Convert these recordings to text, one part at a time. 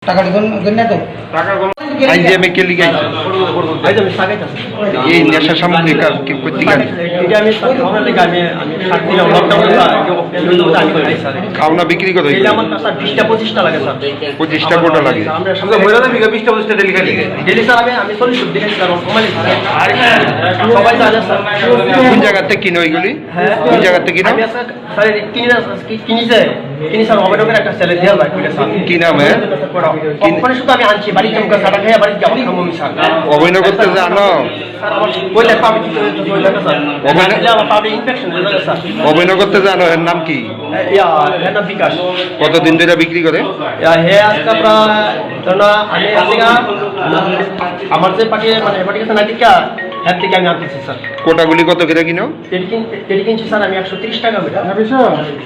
টাকা গন্যা তো টাকা আইন যে আমি কে লিখে এই নেশা সামগ্রী করতে গেলে খাওনা বিক্রি করে 20-25টা লাগে স্যার 25টা কোটা লাগে কোন জায়গা থেকে কিনো ওইগুলি কোন জায়গা থেকে কিনো কি নাম আমি আনছি বাড়ি চমকা সারা খেয়ে বাড়ি যাবো খামো আমি স্যার অভিনয় করতে জানো অভিনয় করতে জানো এর নাম কি বিকাশ কতদিন ধরে বিক্রি করে হে আজকে আমার যে পাঠিয়ে মানে পাঠিয়েছে না টিকা হ্যাঁ থেকে আমি আনতেছি স্যার কোটাগুলি কত করে কিনো তেল কিনছি স্যার আমি 130 টাকা করে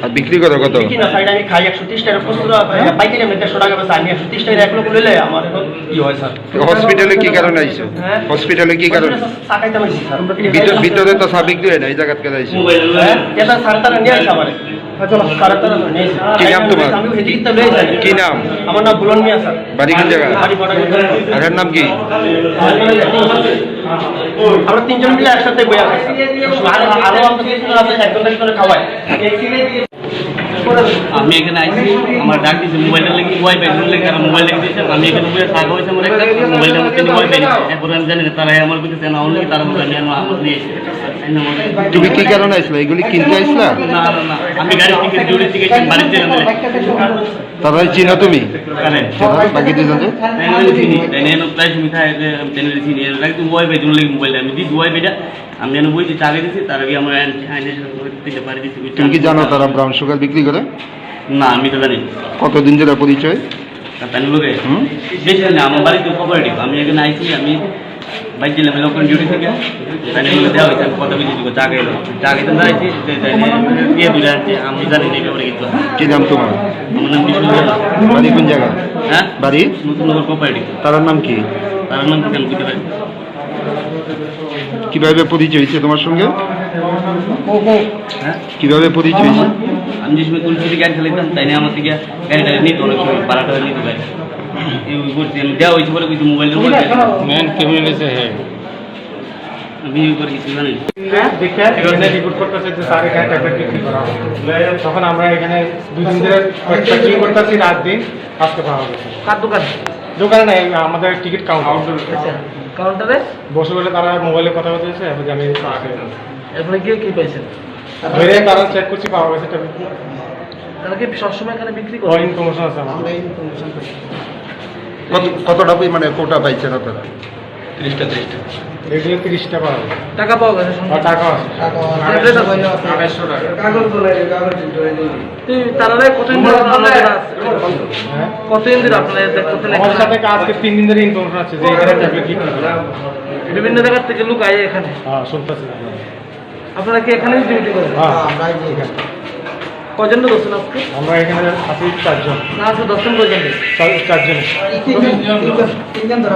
আর বিক্রি করো কত বিক্রি না সাইড আমি খাই 130 টাকা প্রস্তুত পাইকারি আমি 150 টাকা বেচা আমি 130 টাকা 1 লোক লইলে আমার এখন কি হয় স্যার হসপিটালে কি কারণে আইছো হসপিটালে কি কারণে সাকাইতে আইছি স্যার ভিতরে তো সব বিক্রি হয় না এই জায়গা থেকে আইছো হ্যাঁ এটা স্যার তারা নিয়ে আইছে আমারে কি নাম তোমার কি নাম আমার নাম বুলন মিয়া স্যার বাড়ি কোন জায়গা আর এর নাম কি আমরা তিনজন মিলে একসাথে বইয়া খাই আরো একজন করে খাওয়াই আমি এখানে আইছি আমার ডাক দিয়েছে মোবাইলটা লেগে ওয়াইফাই লেগে তারা মোবাইল লেগে দিয়েছে আমি এখানে বসে থাকা হয়েছে আমার একটা মোবাইলটা মধ্যে ওয়াইফাই এখন আমি জানি না তারা আমার কিছু না অনলি তারা মোবাইল নিয়ে আমার নিয়ে তুমি কি কারণে আইসলা এগুলি কিনতে আইসলা না না আমি গাড়ি থেকে ডিউটি থেকে বাড়িতে তারাই চিনো তুমি বাকি দুজন যে চিনি প্রায় তুমি খাই চিনি লাগে তুমি ওয়াইফাই জন্য লেগে মোবাইল আমি দিচ্ছি ওয়াইফাইটা আমি যেন বইতে চাকরি দিচ্ছি তার আগে আমার দিতে পারি দিচ্ছি তুমি কি জানো তারা ব্রাউন সুগার বিক্রি করে না আমি তো জানি কতদিন ধরে পরিচয় তাই লোকে বেশি না আমার বাড়িতে কোঅপারেটিভ আমি এখানে আইছি আমি বাইক ছিলাম লোকাল ডিউটি থেকে তাই দেওয়া হয়েছে আমি কথা বুঝেছি চাকরি চাকরিতে দাঁড়াইছি দিয়ে দূরে আনছি আমি জানি না ব্যাপারে কিছু কি নাম তোমার আমার নাম বিষ্ণু বাড়ি কোন জায়গা হ্যাঁ বাড়ি নতুন নগর কোঅপারেটিভ তার নাম কি তার নাম কি আমি বুঝতে পারি কিভাবে পরিচয় হয়েছে তোমার সঙ্গে হ্যাঁ কিভাবে পরিচয় হয়েছে আমি যে সময় তুলসী গাড়ি চালাইতাম তাই নিয়ে আমার থেকে গাড়িটা নিত অনেক সময় ভাড়াটা নিতে পারি করছি আমি দেওয়া হয়েছে বলে কিছু মোবাইলের মধ্যে মেন কেমন হয়েছে হ্যাঁ আমি করে কিছু জানি রিপোর্ট করতেছে যে স্যার এখানে ট্যাবলেট বিক্রি করা হয় তখন আমরা এখানে 2 দিন ধরে চেকিং করতেছি রাত দিন আজকে পাওয়া গেছে কার দোকান দোকানে নাই আমাদের টিকিট কাউন্টার কাউন্টারে বসে বলে তারা মোবাইলে কথা বলতেছে এবার আমি এরপরে গিয়ে কি পাইছেন ধরে তারা চেক করছি পাওয়া গেছে ট্যাবলেট তারা কি সবসময় এখানে বিক্রি করে ইনফরমেশন আছে আমাদের কতটা মানে কোটা পাইছেন আপনারা 30টা এগুলো 30টা পাওয়া গেছে টাকা পাওয়া গেছে আর টাকা আছে ট্যাবলেট আছে 2800 টাকা তারা কতদিন ধরে হ্যাঁ কতদিন ধরে আপনারা দেখতেছেন আমার সাথে আজকে 3 দিন ধরে ইনফরমেশন আছে যে এখানে ট্যাবলেট বিক্রি করে বিভিন্ন জায়গা থেকে লোক আয় এখানে হ্যাঁ শুনতেছি আপনারা কি এখানেই ডিউটি করেন হ্যাঁ আমরা এখানে কজন দর্শন আজকে আমরা এখানে আছি 4 জন না আজকে দর্শন কজন 4 জন 3 জন ধরে